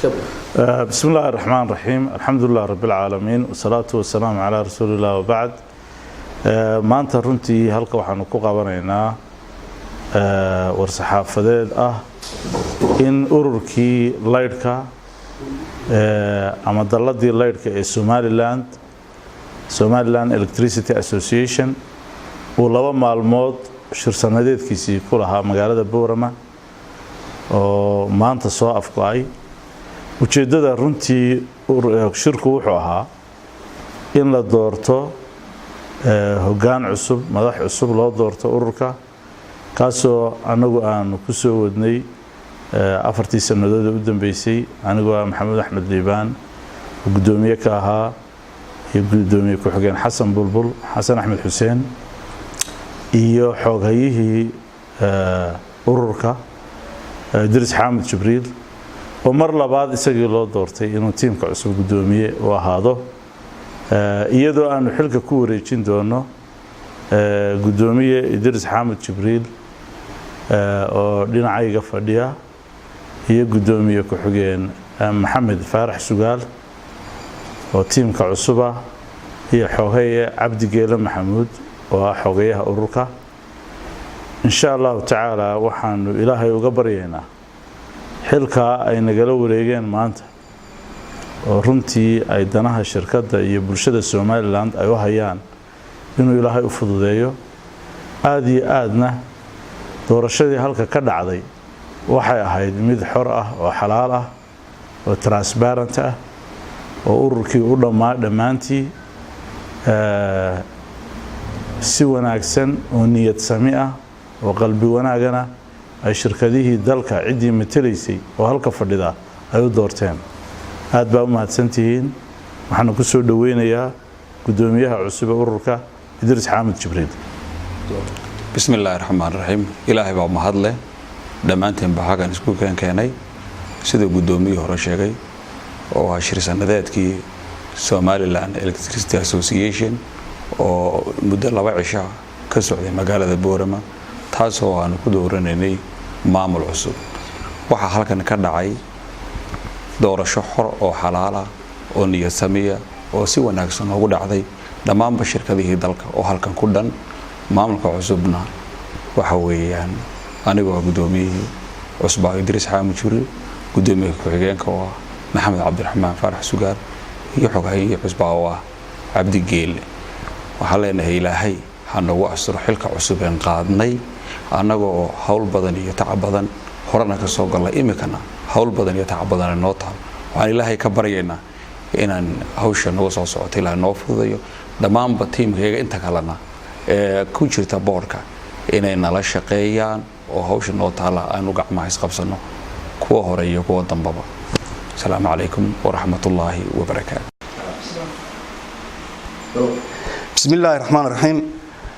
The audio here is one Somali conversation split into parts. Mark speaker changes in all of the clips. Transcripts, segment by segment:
Speaker 1: بسم الله الرحمن الرحيم الحمد لله رب العالمين والصلاة والسلام على رسول الله وبعد maanta runtii halka waxaanu ku qabanaynaa war-saxaafadeed in ururkii laydhka ama dalladii laydhka ee Somaliland Electricity Association uu 2 maalmood shir sanadeedkiisii ku lahaa magaalada Boorama oo maanta soo afqaay ujeedada runtii shirku wuxuu ahaa in la doorto hoggaan cusub madax cusub loo doorto ururka kaasoo anagu aan ku soo wadnay 4 sanadood u dambeysay anigu Maxamed Axmed Liibaan gudoomiye ka ahaa iyo gudoomiye ku xigeen Xasan Bulbul Xasan Axmed Xuseen iyo xoogayihii ururka Idris Xamed Jibriil oo mar labaad isagii loo doortay inuu tiimka cusub gudoomiye u ahaado iyadoo aanu xilka ku wareejin doono gudoomiye Idris Xamed Jibriil oo dhinacayga fadhiya iyo gudoomiye ku xigeen Maxamed Faarax Sugaal oo tiimka cusub iyo xoogay Cabdi Geele Maxamuud oo xoogayaha ururka insha Allah taala waxaanu Ilaahay uga baryeynaa xilka ay nagala wareegeen maanta oo runtii ay danaha shirkadda iyo bulshada Somaliland ay u hayaan inuu Ilaahay u fududeeyo aad iyo aadna doorashadii halka ka dhacday waxay ahayd mid xor oo xalaal oo transparent oo ururkii u dhamaantii si wanaagsan oo niyad sami oo qalbi wanaagana ay shirkadihii dalka cidii matalaysay oo halka fadhida ay u doorteen aad baa u mahadsantihiin waxaan ku soo dhaweynayaa gudoomiyaha cusub ee ururka Idris Xamed Jibriil
Speaker 2: bismillaahir rahmaanir rahiim ilaahay baa mahadle dhamaanteen baa xagan isku keenay sida gudoomiyihii hore sheegay oo shir sanadeedkii Somaliland Electricity Association oo muddo 2 cisho ka socday magaalada Boorama taasoo aan ku dooraneynay maamul cusub waxa halkan ka dhacay doorasho xor oo xalaal oo niyad samiya oo si wanaagsan ugu dhacday dhammaan shirkadihii dalka oo halkan ku dhan maamulka cusubna waxa weeyaan anigoo gudoomiyihii cusub Idris Xamed Jibriil gudoomiye ku xigeenka oo Maxamed Cabdiraxmaan Faarax Sugaal iyo xogayihii cusub oo Cabdi Geele waxa leenahay Ilaahay hanagu asro xilka cusub ee qaadnay anagoo hawl badan iyo tacab badan horena ka soo galay imikana hawl badan iyo tacab badan noo taal waxaan Ilaahay ka baryeynaa inaan hawsha noo soo socoto ilaa noo fududeeyo dhammaanba tiimkayga inta kalena ku jirta boorka inay nala shaqeeyaan oo hawsha noo taala aanu gacmaha isqabsano kuwa hore iyo kuwa dambaba السلام عليكم ورحمة الله وبركاته
Speaker 3: بسم الله الرحمن الرحيم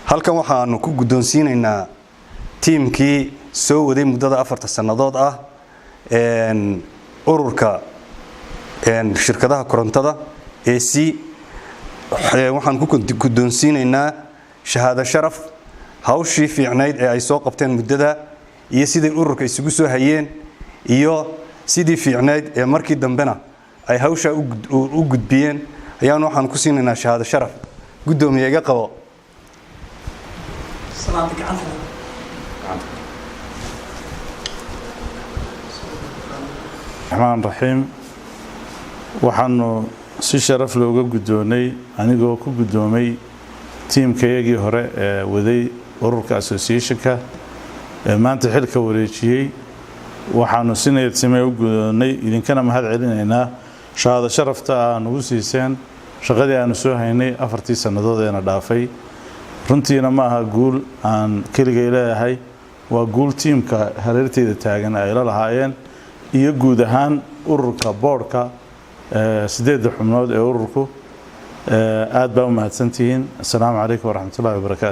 Speaker 3: halkan waxaanu ku gudoonsiinaynaa tiimkii soo waday muddada 4 sanadood ururka shirkadaha korontada AC waxaan ku gudoonsiinaynaa shahaado sharaf hawshii fiicnayd ee ay soo qabteen muddada iyo sidii ururka isugu soo hayeen iyo sidii fiicnayd ee markii dambena ay hawsha u gudbiyeen ayaan waxaan ku siinaynaa shahaado sharaf gudoomiyaha qabo
Speaker 1: الرحمن الرحيم waxaanu si sharaf looga gudoonay anigoo ku gudoomay tiimkayagii hore ee waday ururka association-ka ee maanta xilka wareejiyay waxaanu si niyad samee u gudoonay idinkana mahad celinaynaa shahaado sharafta aan ugu siiseen shaqadii aanu soo haynay 4 sanadood ee na dhaafay runtiina ma aha guul aan kaliya leeyahay waa guul tiimka hareerteeda taagan ay la lahaayeen iyo guud ahaan ururka boardka 8 xubnood ee ururku aad baa u mahadsantihiin assalaamu calaykum waraxmatullaahi wabarakaatuh